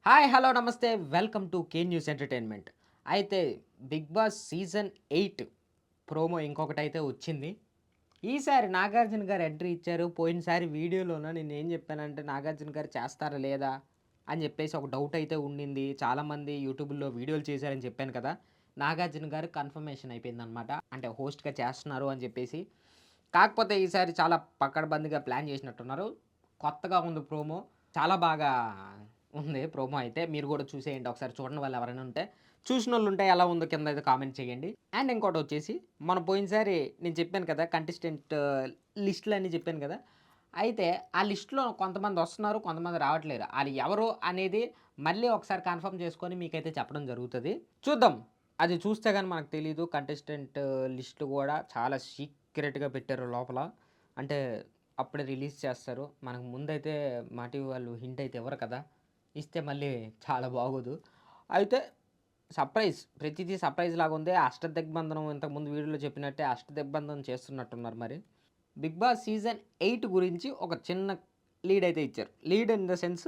Hi! Hello! నమస్తే. Welcome to K news entertainment. అయితే 'big boss' season 8 promo ఇంకొకటైతే వచ్చింది. ఈసారి నాగార్జున గారు ఎంట్రీ ఇచ్చారు. పోయినసారి వీడియోలోన నేనేం చెప్పానంటే నాగార్జున గారు చేస్తారా లేదా అని చెప్పేసి ఒక డౌట్ అయితే ఉండింది. చాలామంది యూట్యూబ్‌లో వీడియోలు చేశారని చెప్పాను కదా! నాగార్జున గారు కన్ఫర్మేషన్ అయిపోయిందనమాట. అంటే హోస్ట్‌గా చేస్తున్నారు అని చెప్పేసి. కాకపోతే ఈసారి చాలా పకడ్బందీగా ప్లాన్ చేసినట్టున్నారు. కొత్తగా ఉంది ప్రోమో. చాలా బాగా ఉంది ప్రోమో అయితే. మీరు గూడా చూసేయండి ఒకసారి చూడని వాళ్ళు ఎవరైనా ఉంటే. చూసినోళ్ళుంటే ఎలా ఉందో కింద అయితే కామెంట్ చేయండి. అండ్ ఇంకోటొచ్చేసి మన పోయినసారి నేను చెప్పాను కదా! కంటెస్టెంట్ లిస్ట్‌లన్నీ చెప్పాను కదా! అయితే ఆ లిస్ట్‌లో కొంతమందొస్తున్నారు, కొంతమంది రావట్లేరు. ఆళ్ళు ఎవరు అనేది మళ్ళీ ఒకసారి కన్ఫర్మ్ చేసుకొని మీకైతే చెప్పడం జరుగుతది. చూద్దాం. అది చూస్తే గాని మనకు తెలీదు. కంటెస్టెంట్ లిస్ట్ గూడా చాలా సీక్రెట్‌గా పెట్టారు లోపల. అంటే అప్పుడే రిలీజ్ చేస్తారు. మనకు ముందైతే మా టీవీ వాళ్ళు హింట్ అయితే ఇవ్వరు కదా! ఇస్తే మళ్ళీ చాలా బాగోదు. అయితే సర్ప్రైజ్. ప్రతిదీ సర్ప్రైజ్ లాగుంది. అష్టదిగ్బంధనం ఇంతకుముందు వీడియోలో చెప్పినట్టే అష్టదిగ్బంధనం చేస్తున్నట్టున్నారు మరి. 'బిగ్ బాస్' సీజన్ 8 గురించి ఒక చిన్న లీడ్ అయితే ఇచ్చారు. లీడ్ ఇన్ ద సెన్స్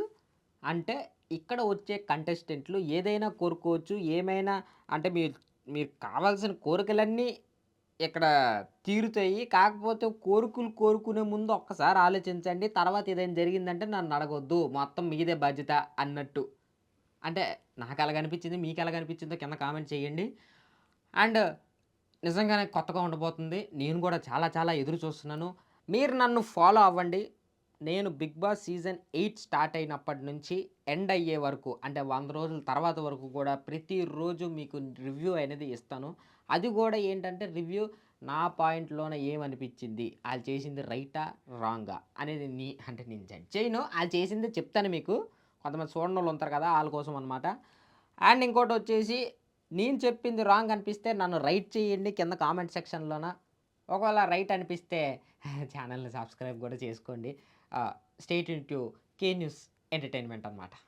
అంటే ఇక్కడ వచ్చే కంటెస్టెంట్‌లు ఏదైనా కోరుకోవచ్చు. ఏమైనా అంటే మీరు మీకు కావాల్సిన కోరికలన్నీ ఇక్కడ తీరుతాయి. కాకపోతే కోరికలు కోరుకునే ముందు ఒక్కసారి ఆలోచించండి. తర్వాత ఏదైనా జరిగిందంటే నన్నడగొద్దు. మొత్తం మీదే బాధ్యత అన్నట్టు. అంటే నాకెలాగనిపించింది, మీకెలాగనిపించిందో కింద కామెంట్ చేయండి. అండ్ నిజంగానే కొత్తగా ఉండబోతుంది. నేను గూడా చాలా చాలా ఎదురు చూస్తున్నాను. మీరు నన్ను ఫాలో అవ్వండి. నేను 'బిగ్ బాస్' సీజన్ 8 స్టార్ట్ అయినప్పటి నుంచి ఎండ్ అయ్యే వరకు అంటే 100 రోజుల తర్వాత వరకు గూడా ప్రతిరోజు మీకు రివ్యూ అనేది ఇస్తాను. అది గూడా ఏంటంటే రివ్యూ నా పాయింట్‌లోన ఏమనిపించింది? ఆళ్ళు చేసింది రైటా? రాంగా? అనేది అంటే నేను జడ్జ్ చేయను. ఆళ్ళు చేసిందే చెప్తాను మీకు. కొంతమంది చూడనోళ్ళు ఉంటారు కదా! ఆళ్ళ కోసం అనమాట. అండ్ ఇంకోటొచ్చేసి నేను చెప్పింది రాంగ్ అనిపిస్తే నన్ను రైట్ చేయండి కింద కామెంట్ సెక్షన్‌లోన. ఒకవేళ రైట్ అనిపిస్తే ఛానెల్‌ని సబ్స్క్రైబ్ గూడా చేసుకోండి. Stay tune to K news entertainment అనమాట.